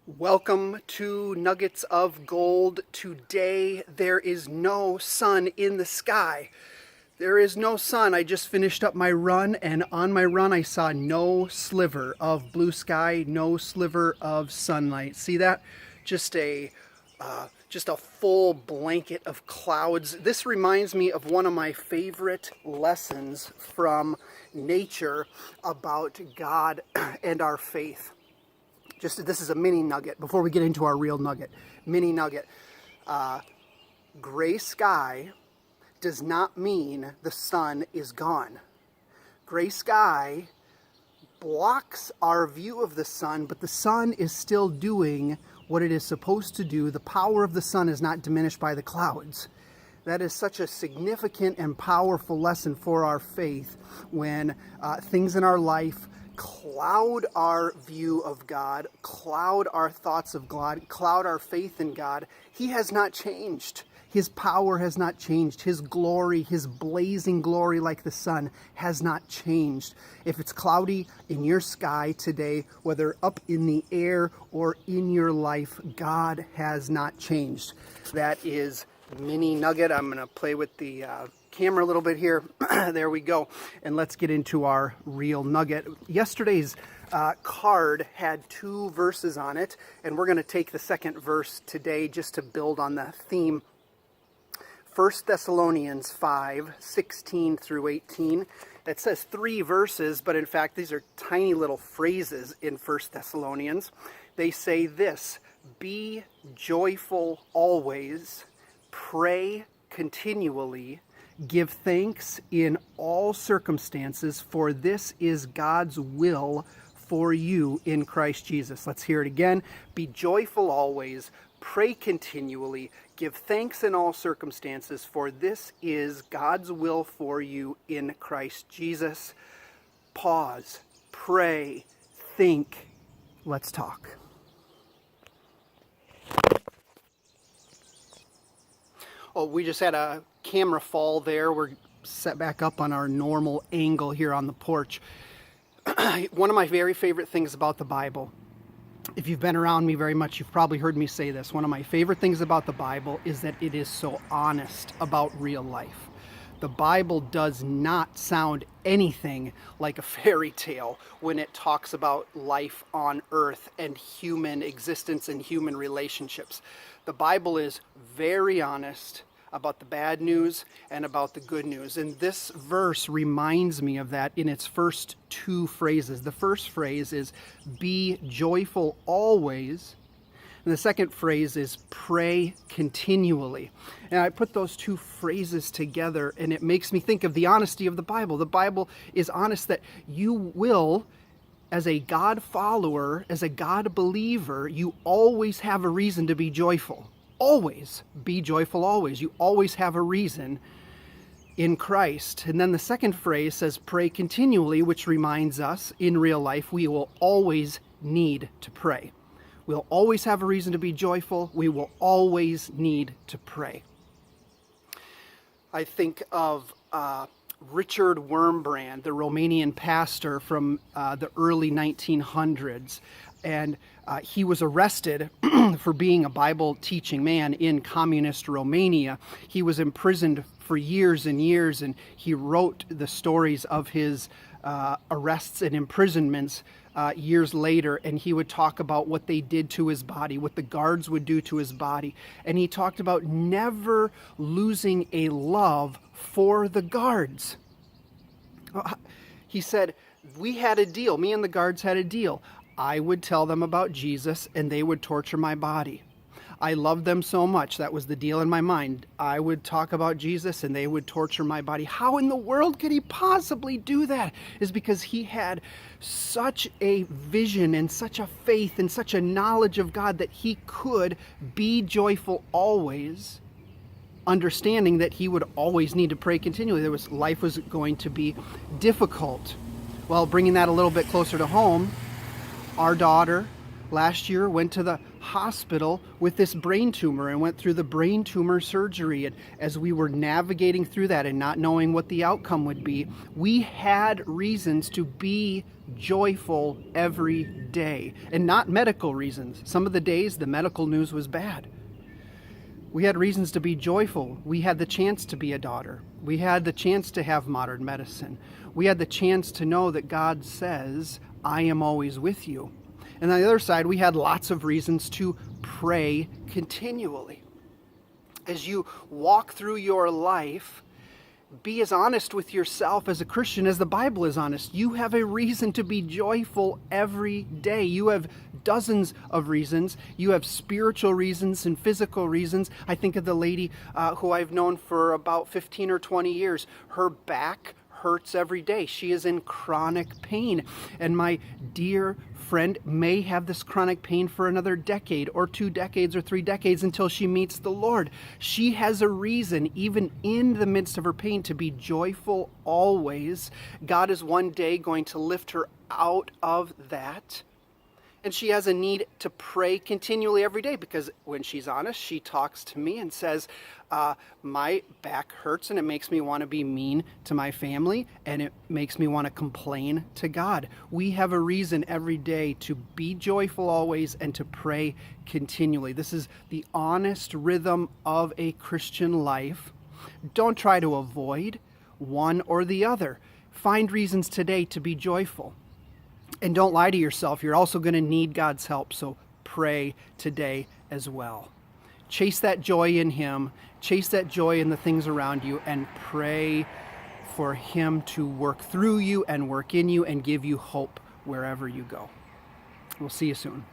Welcome to Nuggets of Gold. Today there is no sun in the sky. There is no sun. I just finished up my run, and on my run I saw no sliver of blue sky, no sliver of sunlight. See that? Just a full blanket of clouds. This reminds me of one of my favorite lessons from nature about God and our faith. This is a mini nugget before we get into our real nugget. Mini nugget. Gray sky does not mean the sun is gone. Gray sky blocks our view of the sun, but the sun is still doing what it is supposed to do. The power of the sun is not diminished by the clouds. That is such a significant and powerful lesson for our faith when things in our life cloud our view of God, cloud our thoughts of God, cloud our faith in God. He has not changed. His power has not changed. His glory, his blazing glory like the sun has not changed. If it's cloudy in your sky today, whether up in the air or in your life, God has not changed. That is mini nugget. I'm going to play with the camera a little bit here. There we go. And let's get into our real nugget. Yesterday's card had 2 verses on it, and we're going to take the second verse today just to build on the theme. 1 Thessalonians 5:16 through 18. It says 3 verses, but in fact these are tiny little phrases in 1 Thessalonians. They say this: be joyful always, pray continually, give thanks in all circumstances, for this is God's will for you in Christ Jesus. Let's hear it again. Be joyful always, pray continually, give thanks in all circumstances, for this is God's will for you in Christ Jesus. Pause, pray, think. Let's talk. Oh, we just had a camera fall there. We're set back up on our normal angle here on the porch. One of my very favorite things about the Bible, if you've been around me very much, you've probably heard me say this. One of my favorite things about the Bible is that it is so honest about real life. The Bible does not sound anything like a fairy tale when it talks about life on earth and human existence and human relationships. The Bible is very honest about the bad news and about the good news. And this verse reminds me of that in its first 2 phrases. The first phrase is, be joyful always. And the second phrase is, pray continually. And I put those 2 phrases together, and it makes me think of the honesty of the Bible. The Bible is honest that you will, as a God follower, as a God believer, you always have a reason to be joyful. Always be joyful always. You always have a reason in Christ. And then the second phrase says, pray continually, which reminds us in real life we will always need to pray. We'll always have a reason to be joyful. We will always need to pray. I think of Richard Wurmbrand, the Romanian pastor from the early 1900s. And he was arrested for being a Bible teaching man in communist Romania. He was imprisoned for years and years, and he wrote the stories of his arrests and imprisonments years later, and he would talk about what they did to his body, what the guards would do to his body. And he talked about never losing a love for the guards. He said, we had a deal. Me and the guards had a deal. I would tell them about Jesus and they would torture my body. I loved them so much. That was the deal in my mind. I would talk about Jesus and they would torture my body. How in the world could he possibly do that? Is because he had such a vision and such a faith and such a knowledge of God that he could be joyful always, understanding that he would always need to pray continually. Life was going to be difficult. Well, bringing that a little bit closer to home, our daughter last year went to the hospital with this brain tumor and went through the brain tumor surgery. And as we were navigating through that and not knowing what the outcome would be, we had reasons to be joyful every day, and not medical reasons. Some of the days the medical news was bad. We had reasons to be joyful. We had the chance to be a daughter. We had the chance to have modern medicine. We had the chance to know that God says, I am always with you. And on the other side, we had lots of reasons to pray continually. As you walk through your life, be as honest with yourself as a Christian as the Bible is honest. You have a reason to be joyful every day. You have dozens of reasons. You have spiritual reasons and physical reasons. I think of the lady who I've known for about 15 or 20 years. Her back hurts every day. She is in chronic pain. And my dear friend may have this chronic pain for another decade or 2 decades or 3 decades until she meets the Lord. She has a reason, even in the midst of her pain, to be joyful always. God is one day going to lift her out of that. And she has a need to pray continually every day, because when she's honest, she talks to me and says, my back hurts and it makes me want to be mean to my family and it makes me want to complain to God. We have a reason every day to be joyful always and to pray continually. This is the honest rhythm of a Christian life. Don't try to avoid one or the other. Find reasons today to be joyful. And don't lie to yourself. You're also going to need God's help, so pray today as well. Chase that joy in Him. Chase that joy in the things around you, and pray for Him to work through you and work in you and give you hope wherever you go. We'll see you soon.